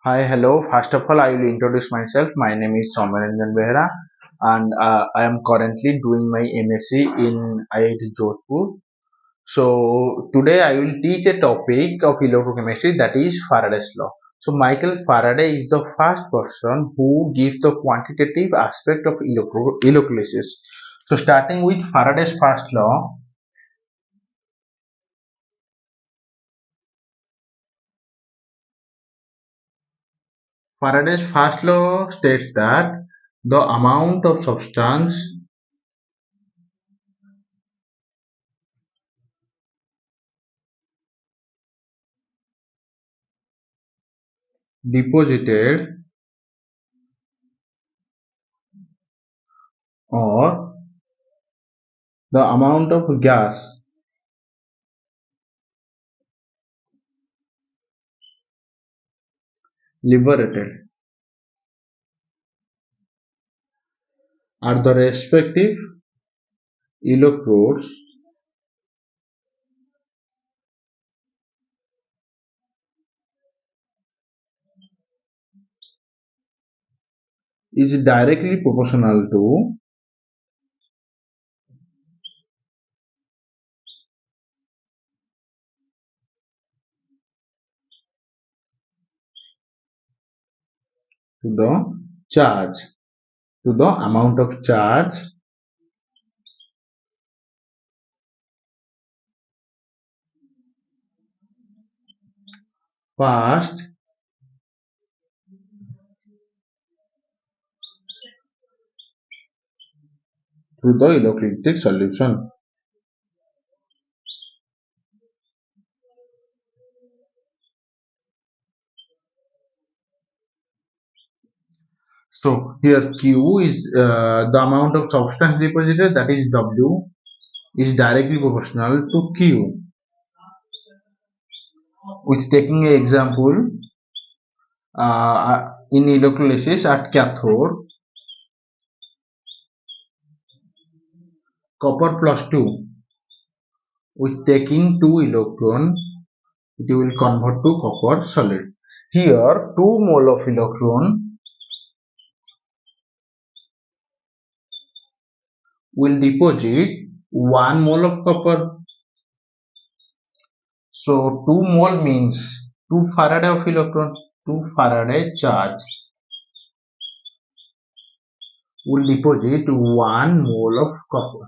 Hi, hello. First of all, I will introduce myself. My name is Somaranjan Behra, and I am currently doing my MSc in IIT Jodhpur. So today I will teach a topic of electrochemistry, that is Faraday's law. So Michael Faraday is the first person who gives the quantitative aspect of electrolysis. So starting with Faraday's first law. Faraday's first law states that the amount of substance deposited or the amount of gas liberated at the respective electrodes is directly proportional to the charge, to the amount of charge passed through the electrolytic solution. So here Q is the amount of substance deposited, that is W, is directly proportional to Q. With taking an example, in electrolysis at cathode, copper plus 2, with taking 2 electron, it will convert to copper solid. Here 2 mole of electron will deposit 1 mole of copper. So 2 mole means 2 Faraday of electron, 2 Faraday charge will deposit 1 mole of copper.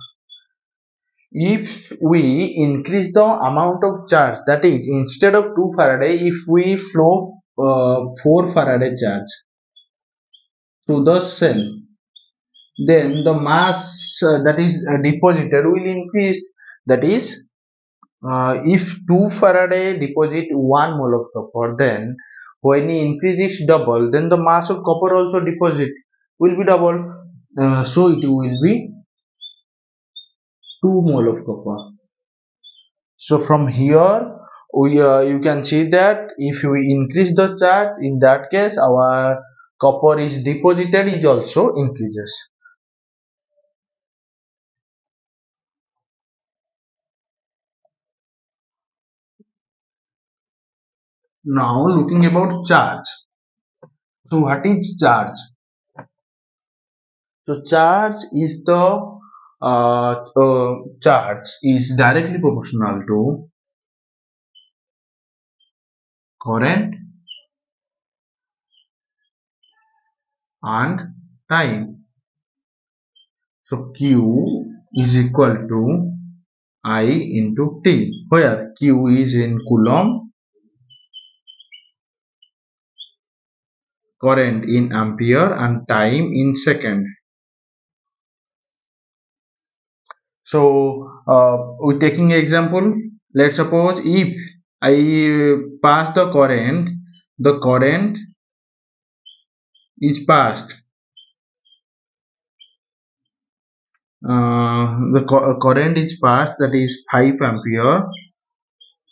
If we increase the amount of charge, that is, instead of 2 Faraday, if we flow 4 Faraday charge to the cell, then the mass that is deposited will increase. That is, if 2 Faraday deposit 1 mole of copper, then when we increase its double, then the mass of copper also deposit will be double. So it will be 2 mole of copper. So from here, you can see that if we increase the charge, in that case our copper is deposited is also increases. Now looking about charge. So what is charge? So charge is directly proportional to current and time. So Q is equal to I into T, where Q is in coulomb, current in ampere, and time in second. So we taking example, let's suppose if I pass the current is passed. The current is passed, that is 5 ampere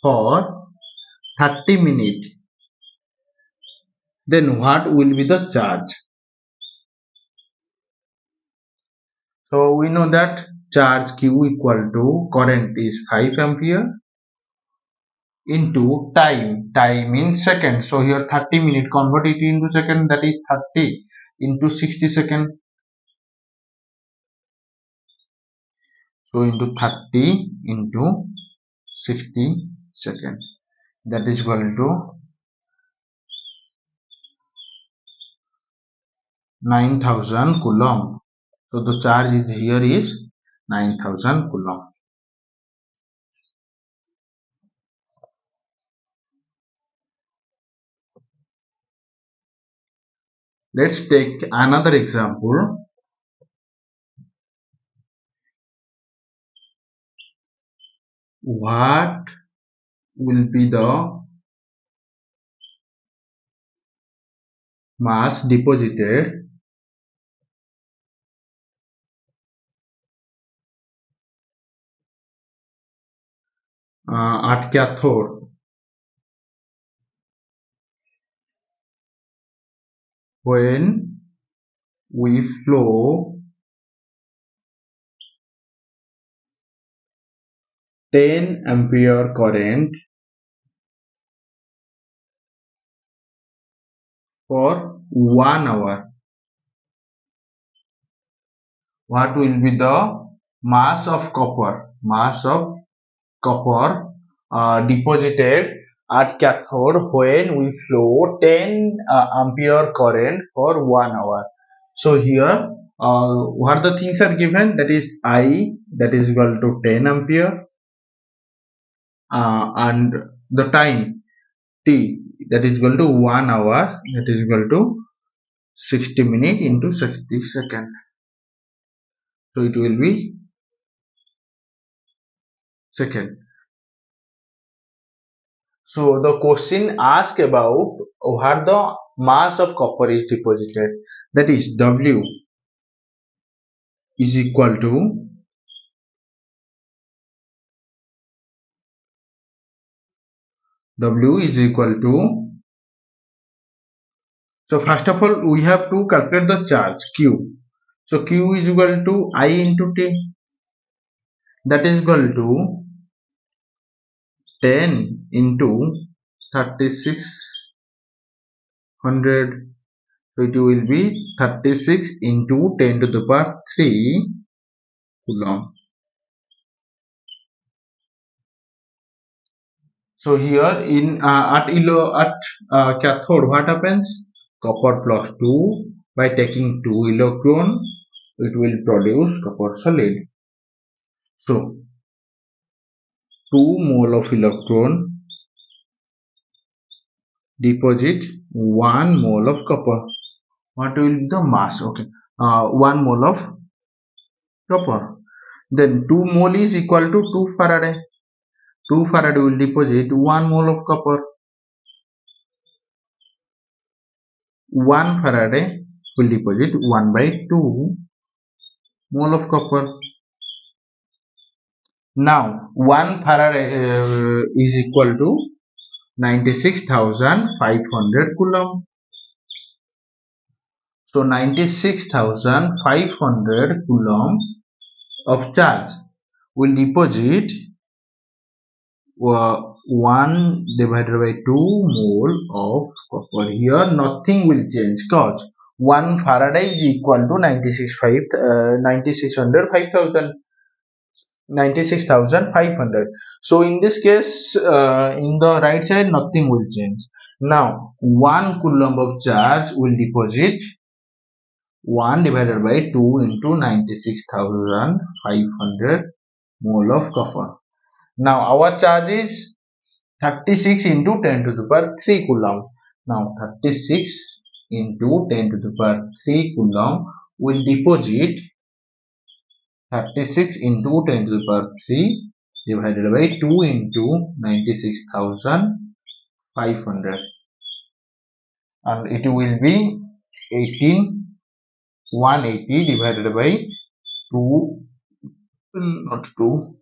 for 30 minutes. Then what will be the charge? So we know that charge Q equal to current is 5 ampere into time in seconds. So here 30 minute, convert it into second, that is 30 into 60 second. So into 30 into 60 seconds, that is equal to 9000 coulomb. So the charge is here is 9000 coulomb. Let's take another example. What will be the mass deposited at cathode when we flow 10 ampere current for 1 hour? What will be the mass of copper? Mass of copper deposited at cathode when we flow 10 ampere current for 1 hour. So here what the things are given, that is I, that is equal to 10 ampere, and the time T, that is equal to 1 hour, that is equal to 60 minutes into 60 seconds. So it will be second. So the question asked about what the mass of copper is deposited, that is W is equal to W is equal to, so first of all we have to calculate the charge Q. So Q is equal to I into T, that is equal to 10 into 3600. So it will be 36 into 10 to the power 3 coulomb. So here in at cathode, what happens? Copper plus 2, by taking 2 electron, it will produce copper solid. So 2 mole of electron deposit 1 mole of copper. What will be the mass? Okay, 1 mole of copper. Then 2 mole is equal to 2 Faraday. 2 Faraday will deposit 1 mole of copper. 1 Faraday will deposit 1 by 2 mole of copper. Now 1 Faraday is equal to 96,500 coulomb. So 96,500 coulomb of charge will deposit 1 divided by 2 mole of copper. Here nothing will change because 1 Faraday is equal to 96,500. So in this case, in the right side nothing will change. Now 1 coulomb of charge will deposit 1 divided by 2 into 96,500 mole of copper. Now our charge is 36 into 10 to the power 3 coulomb. Now 36 into 10 to the power 3 coulomb will deposit 36 into 10 to the power 3 divided by 2 into 96,500, and it will be 180 divided by 2, not 2,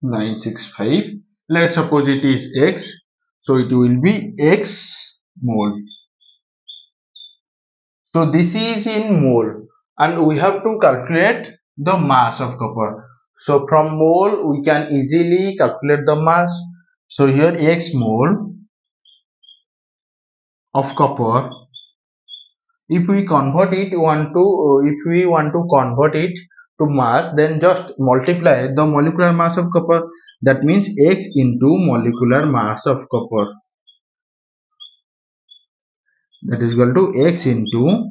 965. Let's suppose it is X, so it will be X mole. So this is in mole, and we have to calculate the mass of copper. So from mole we can easily calculate the mass. So here x mole of copper, if we convert it want to if we want to convert it to mass, then just multiply the molecular mass of copper. That means x into molecular mass of copper, that is equal to x into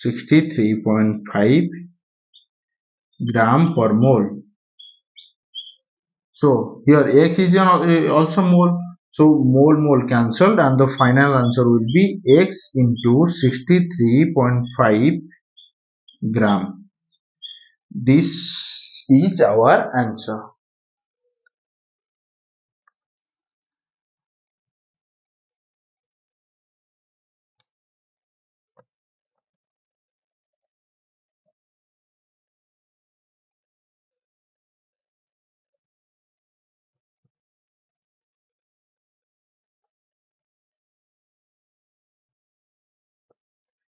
63.5 gram per mole. So here x is also mole, so mole cancelled and the final answer will be x into 63.5 gram. This is our answer.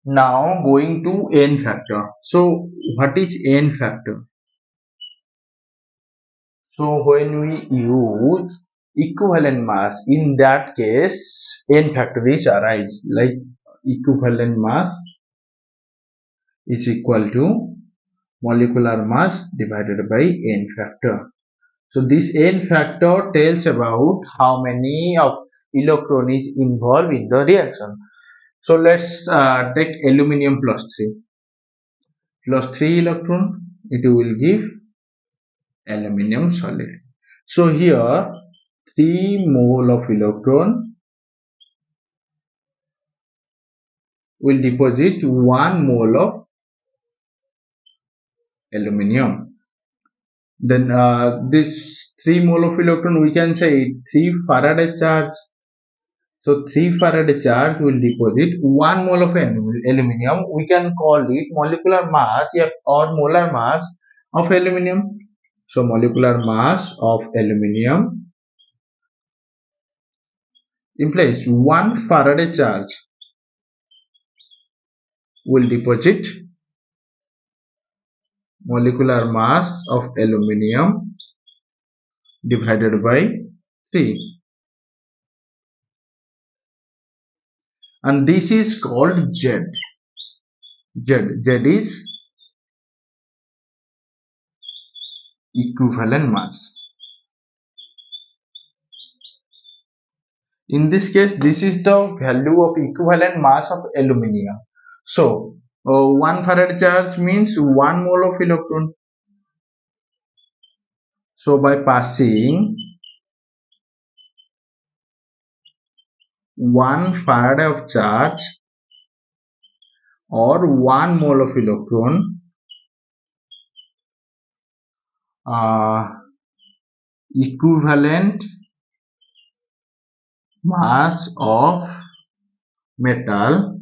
Now going to n factor. So what is n factor? So when we use equivalent mass, in that case n factor is arise, like equivalent mass is equal to molecular mass divided by n factor. So this n factor tells about how many of electron is involved in the reaction. So let's take aluminium plus 3. Plus 3 electron, it will give aluminium solid. So here 3 mole of electron will deposit 1 mole of aluminium. Then this 3 mole of electron, we can say 3 Faraday charge. So 3 Faraday charge will deposit 1 mole of aluminium. We can call it molecular mass or molar mass of aluminium. So molecular mass of aluminium implies 1 Faraday charge will deposit molecular mass of aluminium divided by 3, and this is called Z. Z is equivalent mass. In this case, this is the value of equivalent mass of aluminium. So 1 Farad charge means 1 mole of electron. So by passing 1 Faraday of charge or 1 mole of electron, equivalent mass of metal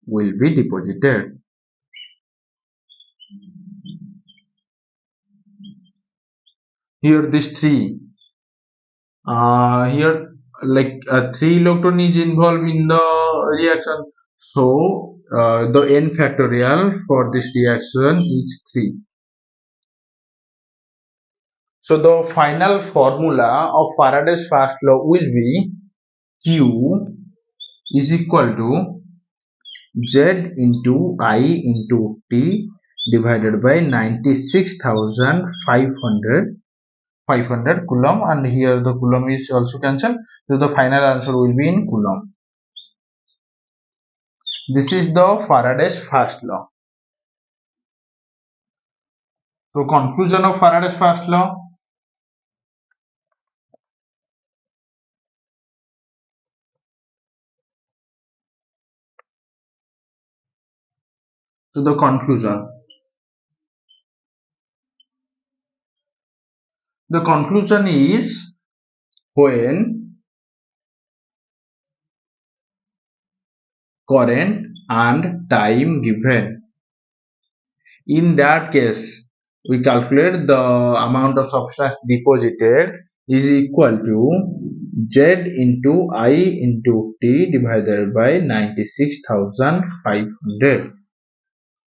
will be deposited. Here this 3, here like 3 electron is involved in the reaction, so the n factorial for this reaction is 3. So the final formula of Faraday's first law will be Q is equal to Z into I into T divided by 96,500 coulomb, and here the coulomb is also cancelled, so the final answer will be in coulomb. This is the Faraday's first law. So conclusion of Faraday's first law. So the conclusion. The conclusion is when current and time given, in that case we calculate the amount of substance deposited is equal to Z into I into T divided by 96,500.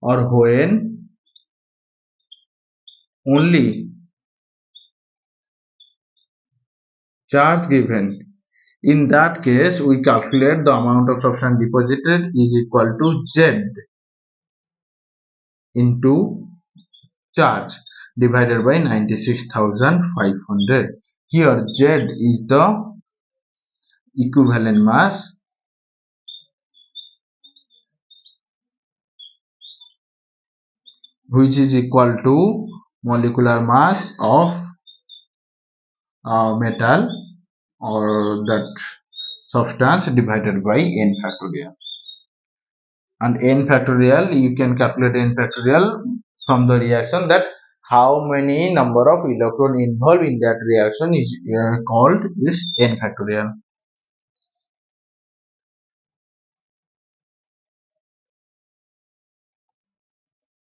or when only charge given. In that case, we calculate the amount of substance deposited is equal to Z into charge divided by 96,500. Here Z is the equivalent mass, which is equal to molecular mass of metal or that substance divided by n factorial. And n factorial, you can calculate n factorial from the reaction, that how many number of electron involved in that reaction is called is n factorial.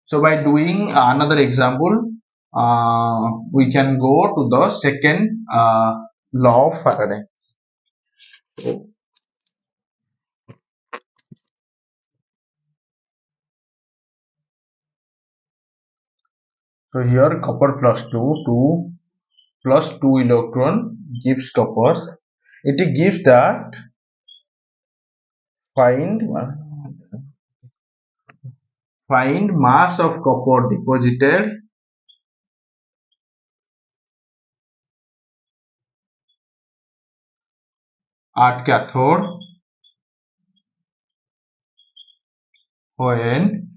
So by doing another example, we can go to the second law of Faraday. So here copper plus 2 plus 2 electron gives copper. It gives that find mass of copper deposited at cathode when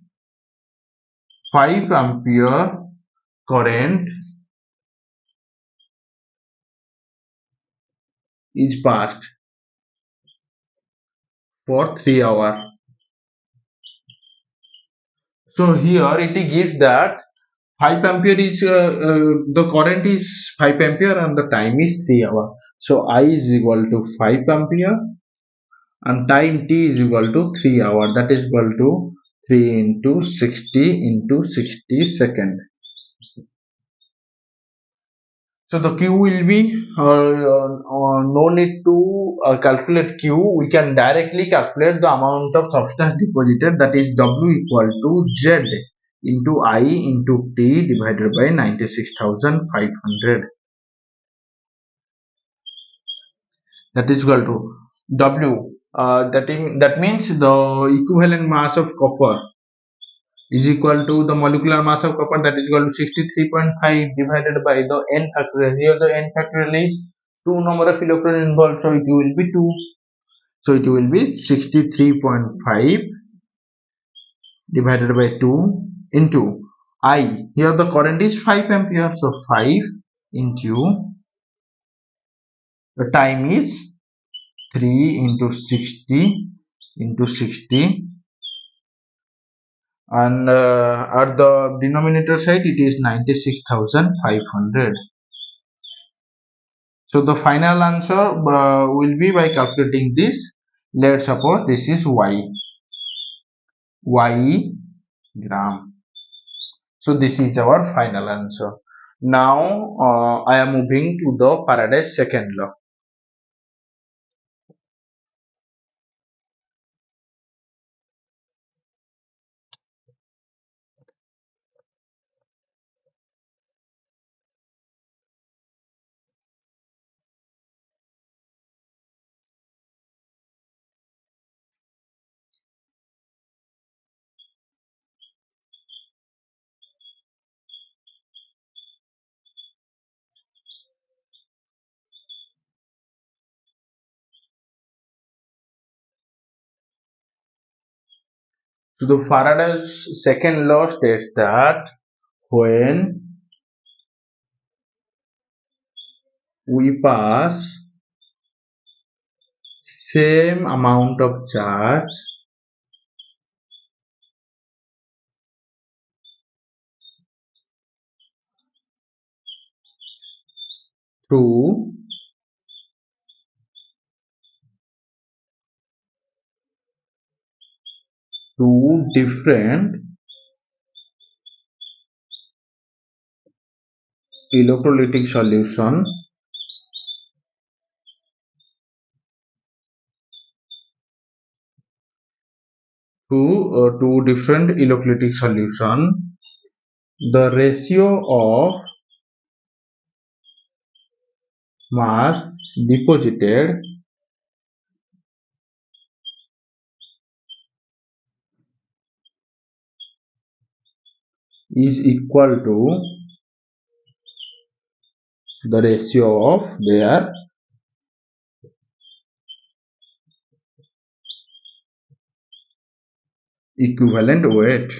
5 ampere current is passed for 3 hours. So here it gives that 5 ampere is the current is 5 ampere and the time is 3 hours. So I is equal to 5 ampere and time t is equal to 3 hours, that is equal to 3 into 60 into 60 second. So the Q will be no need to calculate Q. We can directly calculate the amount of substance deposited, that is W equal to Z into I into T divided by 96,500. That is equal to W. That means the equivalent mass of copper is equal to the molecular mass of copper, that is equal to 63.5 divided by the n factorial. Here the n factorial is 2 number of electrons involved, so it will be 2. So it will be 63.5 divided by 2 into I. Here the current is 5 ampere, so 5 into the time is 3 into 60 into 60, and at the denominator side it is 96,500. So the final answer will be by calculating this. Let's suppose this is y gram. So this is our final answer. Now I am moving to the Faraday's second law. So the Faraday's second law states that when we pass same amount of charge through two different electrolytic solution, two different electrolytic solution, the ratio of mass deposited is equal to the ratio of their equivalent weight.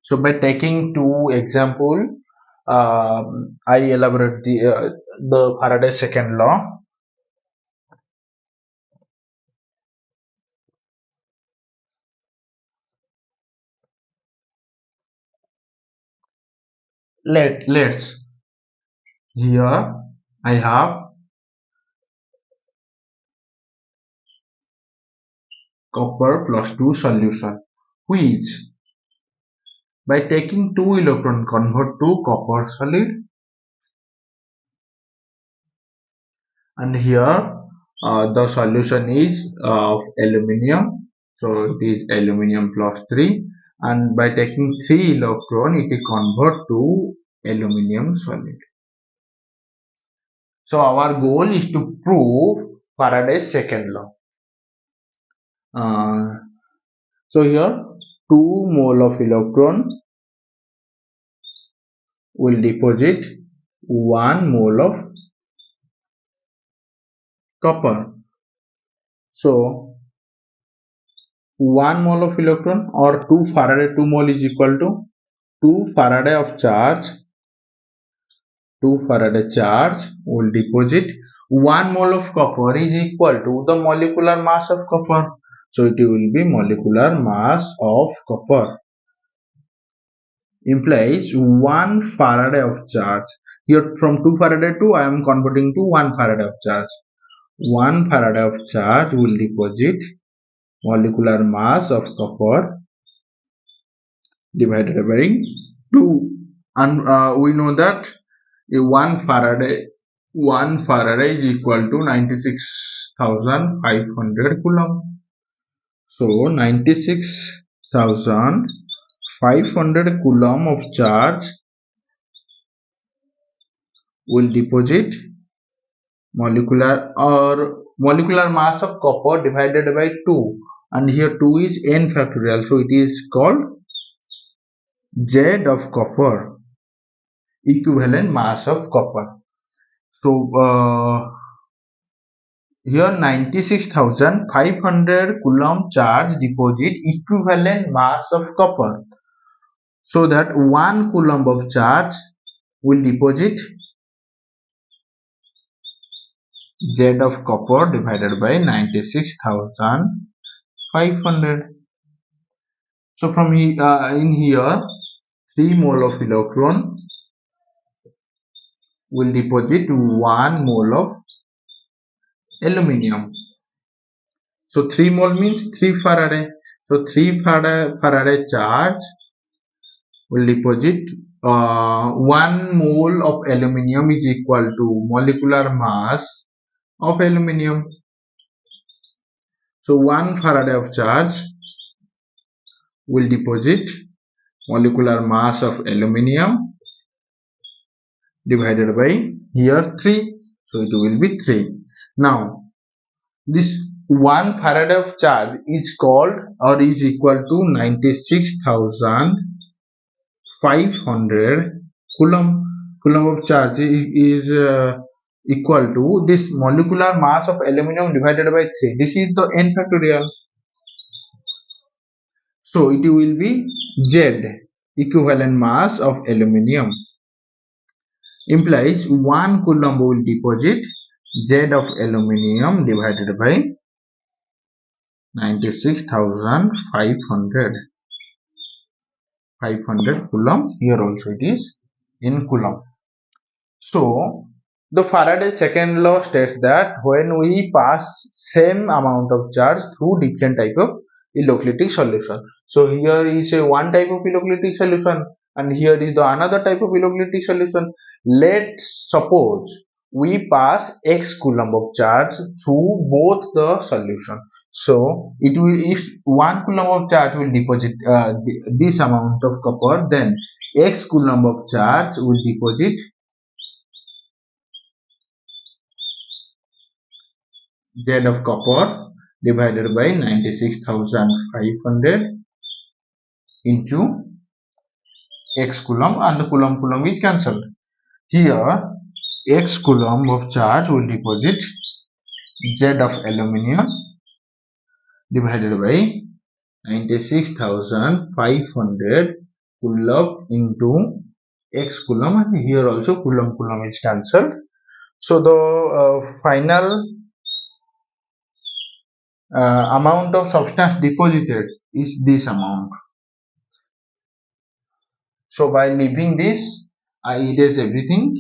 So by taking two example, I elaborate the Faraday's second law. Let's here I have copper plus 2 solution, which by taking 2 electron convert to copper solid, and here the solution is of aluminium, so it is aluminium plus 3, and by taking 3 electron it is convert to aluminium solid. So our goal is to prove Faraday's second law. So here 2 mole of electron will deposit 1 mole of copper. So 1 mole of electron or 2 Faraday 2 mole is equal to 2 Faraday of charge. 2 Faraday charge will deposit 1 mole of copper is equal to the molecular mass of copper. So it will be molecular mass of copper implies 1 Faraday of charge. Here from 2 Faraday to I am converting to 1 Faraday of charge. 1 Faraday of charge will deposit molecular mass of copper divided by 2, and we know that 1 Faraday is equal to 96,500 coulomb. So 96,500 coulomb of charge will deposit molecular mass of copper divided by 2, and here 2 is n factorial, so it is called Z of copper, equivalent mass of copper. So here 96,500 coulomb charge deposit equivalent mass of copper, so that 1 coulomb of charge will deposit Z of copper divided by 96,500. So from in here 3 mole of electron will deposit 1 mole of aluminium. So 3 mole means 3 Faraday. So 3 Faraday charge will deposit 1 mole of aluminium is equal to molecular mass of aluminium. So 1 Faraday of charge will deposit molecular mass of aluminium divided by here 3. So it will be 3. Now this 1 Faraday of charge is called or is equal to 96,500 coulomb. Coulomb of charge is equal to this molecular mass of aluminium divided by 3. This is the n factorial. So it will be Z, equivalent mass of aluminium, implies 1 coulomb will deposit Z of aluminium divided by 96,500 coulomb. Here also it is in coulomb. So the Faraday's second law states that when we pass same amount of charge through different type of electrolytic solution. So here is a one type of electrolytic solution, and here is the another type of electrolytic solution. Let's suppose we pass x coulomb of charge through both the solution. So it will, if 1 coulomb of charge will deposit this amount of copper, then x coulomb of charge will deposit Z of copper divided by 96,500 into x coulomb, and the coulomb is cancelled. Here x coulomb of charge will deposit Z of aluminium divided by 96,500 coulomb into x coulomb, and here also coulomb is cancelled. So the final amount of substance deposited is this amount. So by leaving this, I erase everything.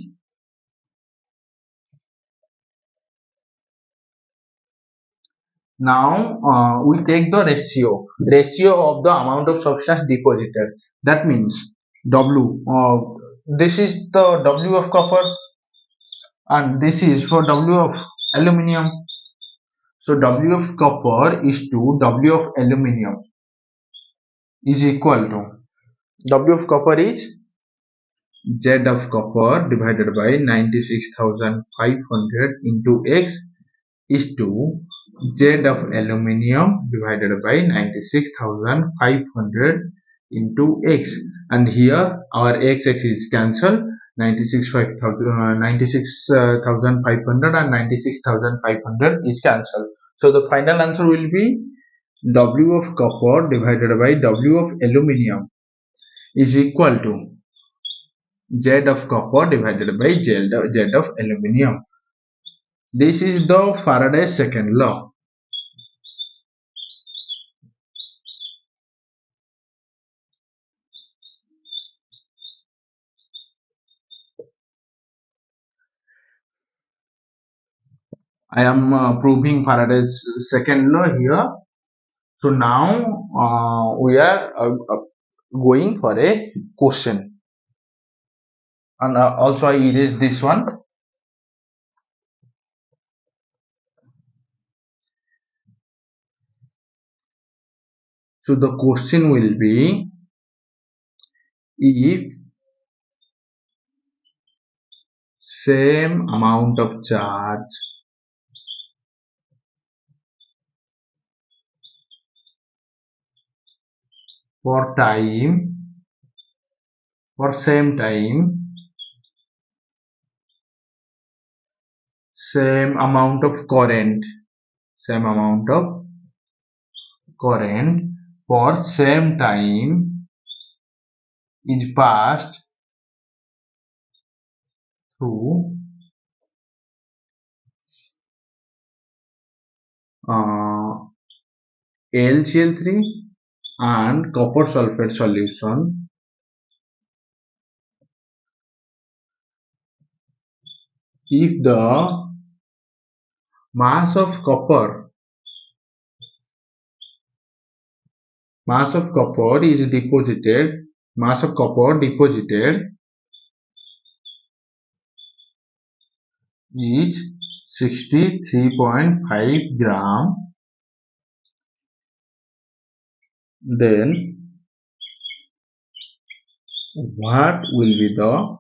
Now we take the ratio of the amount of substance deposited. That means W. This is the W of copper, and this is for W of aluminium. So W of copper is to W of aluminium is equal to W of copper is Z of copper divided by 96,500 into X is to Z of aluminium divided by 96,500 into X, and here our X is cancelled. 96,500 and 96,500 is cancelled. So the final answer will be W of copper divided by W of aluminium is equal to Z of copper divided by Z of aluminium. This is the Faraday's second law. I am proving Faraday's second law here. So now we are going for a question, and also I erase this one. So the question will be, if same amount of charge for same time, same amount of current for same time is passed through AlCl3 and copper sulfate solution, if the mass of copper deposited is 63.5 gram, then what will be the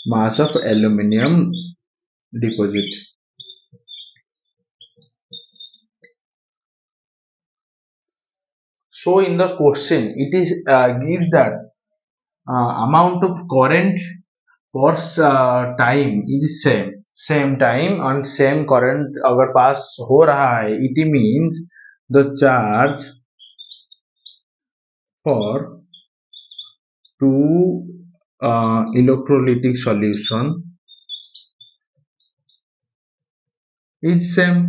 mass of aluminium deposit? So in the question it is gives that amount of current for time is same time and same current अगर पास हो रहा है, it means the charge for two electrolytic solution is same.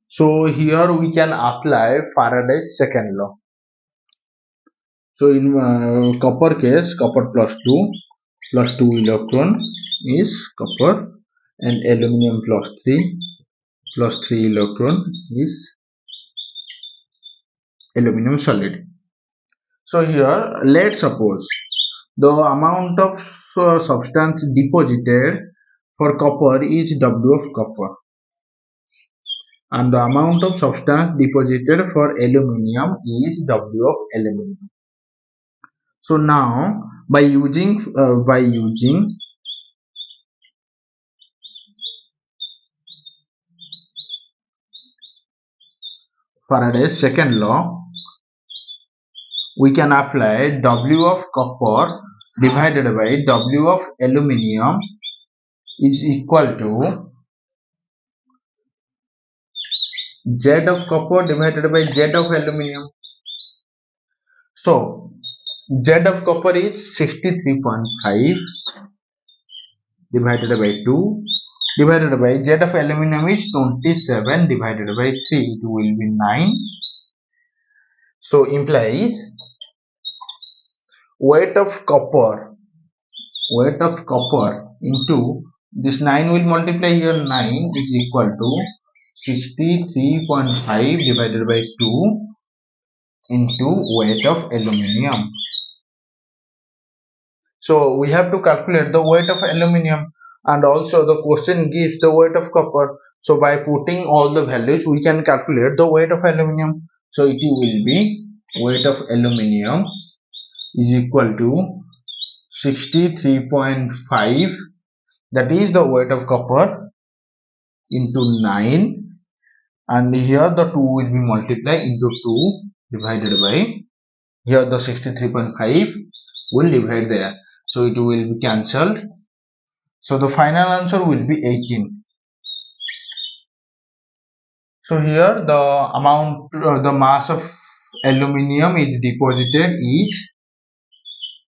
So here we can apply Faraday's second law. So in copper case, copper plus 2 electron is copper, and aluminium plus 3 electron is aluminium solid. So here let's suppose the amount of substance deposited for copper is W of copper, and the amount of substance deposited for aluminium is W of aluminium. So now by using Faraday's second law, we can apply W of copper divided by W of aluminium is equal to Z of copper divided by Z of aluminium. So Z of copper is 63.5 divided by 2 divided by Z of aluminium is 27 divided by 3. It will be 9. So implies weight of copper into this 9 will multiply here, 9 is equal to 63.5 divided by 2 into weight of aluminium. So we have to calculate the weight of aluminium, and also the question gives the weight of copper. So by putting all the values we can calculate the weight of aluminium. So it will be weight of aluminium is equal to 63.5, that is the weight of copper, into 9, and here the 2 will be multiplied into 2 divided by, here the 63.5 will divide there, so it will be cancelled. So the final answer will be 18. So here the amount, the mass of aluminium is deposited is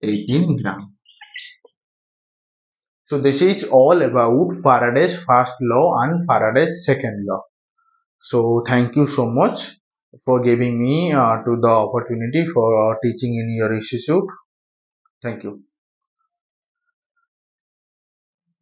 18 gram. So this is all about Faraday's first law and Faraday's second law. So thank you so much for giving me to the opportunity for teaching in your institute. Thank you.